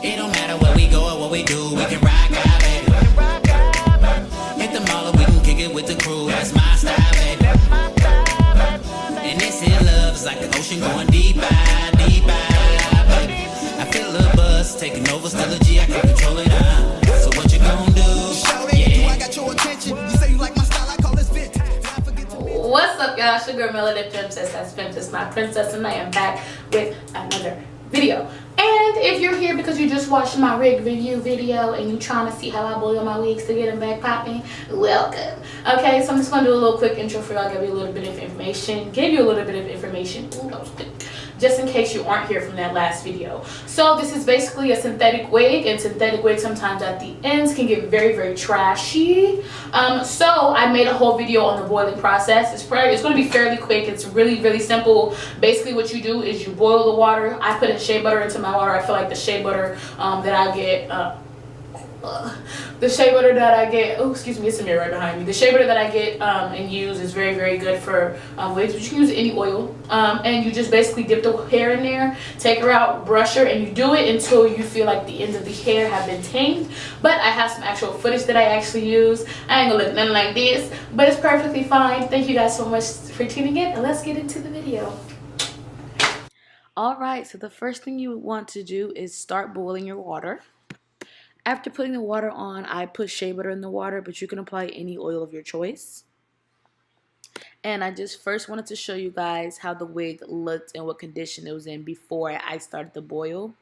It don't matter where we go or what we do, we can rock out, baby. Hit the mall or we can kick it with the crew, that's my style, baby. And this here love is like the ocean going deep, baby. I feel a little buzz taking over, still a G, I can't control it, So what you gonna do? Yeah. I got your attention. You say you like my style, I call this fit. What's up, y'all? It's your girl Melody Princess. That's Princess, my princess, and I am back with another video. And if you're here because you just watched my wig review video and you're trying to see how I boil my wigs to get them back popping, welcome. Okay, so I'm just gonna do a little quick intro for y'all, give you a little bit of information. Ooh, that was quick. Just in case you aren't here from that last video. So this is basically a synthetic wig, and synthetic wigs sometimes at the ends can get very, very trashy. So I made a whole video on the boiling process. It's going to be fairly quick. It's really, really simple. Basically what you do is you boil the water. I put in shea butter into my water. I feel like the shea butter that I get... the shea butter that I get, oh excuse me, it's a mirror right behind me. The shea butter that I get and use is very, very good for wigs, but you can use any oil. And you just basically dip the hair in there, take her out, brush her, and you do it until you feel like the ends of the hair have been tamed. But I have some actual footage that I actually use. I ain't gonna look nothing like this, but it's perfectly fine. Thank you guys so much for tuning in, and let's get into the video. Alright, so the first thing you want to do is start boiling your water. After putting the water on, I put shea butter in the water, but you can apply any oil of your choice. And I just first wanted to show you guys how the wig looked and what condition it was in before I started the boil.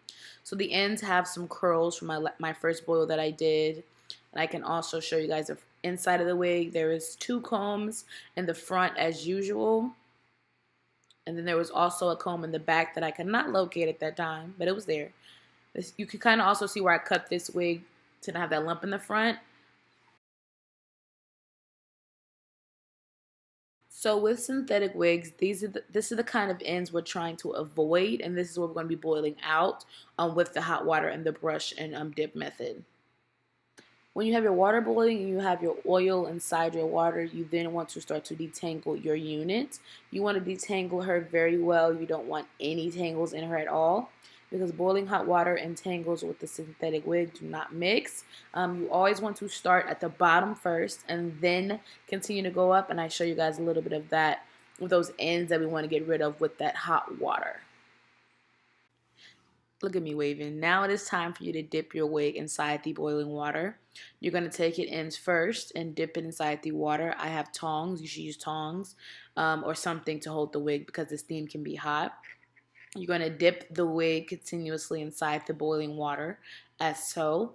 So the ends have some curls from my first boil that I did. And I can also show you guys the inside of the wig. There is 2 combs in the front as usual. And then there was also a comb in the back that I could not locate at that time, but it was there. You can kind of also see where I cut this wig to not have that lump in the front. So with synthetic wigs, this is the kind of ends we're trying to avoid, and this is what we're going to be boiling out with the hot water and the brush and dip method. When you have your water boiling and you have your oil inside your water, you then want to start to detangle your unit. You want to detangle her very well. You don't want any tangles in her at all, because boiling hot water and tangles with the synthetic wig do not mix. You always want to start at the bottom first and then continue to go up, and I show you guys a little bit of that with those ends that we want to get rid of with that hot water. Look at me waving. Now it is time for you to dip your wig inside the boiling water. You're going to take it ends first and dip it inside the water. I have tongs. You should use tongs or something to hold the wig because the steam can be hot. You're going to dip the wig continuously inside the boiling water, as so.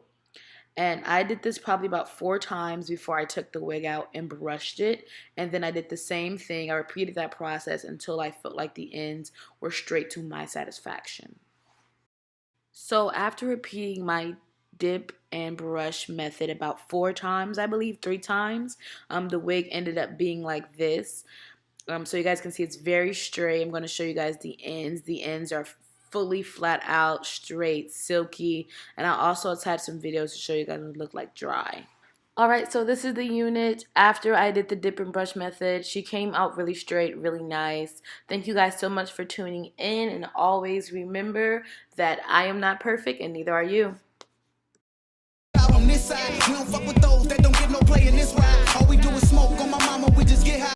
And I did this probably about 4 times before I took the wig out and brushed it. And then I did the same thing. I repeated that process until I felt like the ends were straight to my satisfaction. So after repeating my dip and brush method about 4 times, I believe 3 times, the wig ended up being like this. So you guys can see it's very straight. I'm going to show you guys the ends. The ends are fully flat out, straight, silky. And I'll also attach some videos to show you guys what it look like dry. Alright, so this is the unit after I did the dip and brush method. She came out really straight, really nice. Thank you guys so much for tuning in. And always remember that I am not perfect and neither are you. On this side, we don't fuck with those that don't get no play in this ride. All we do is smoke on my mama, we just get high.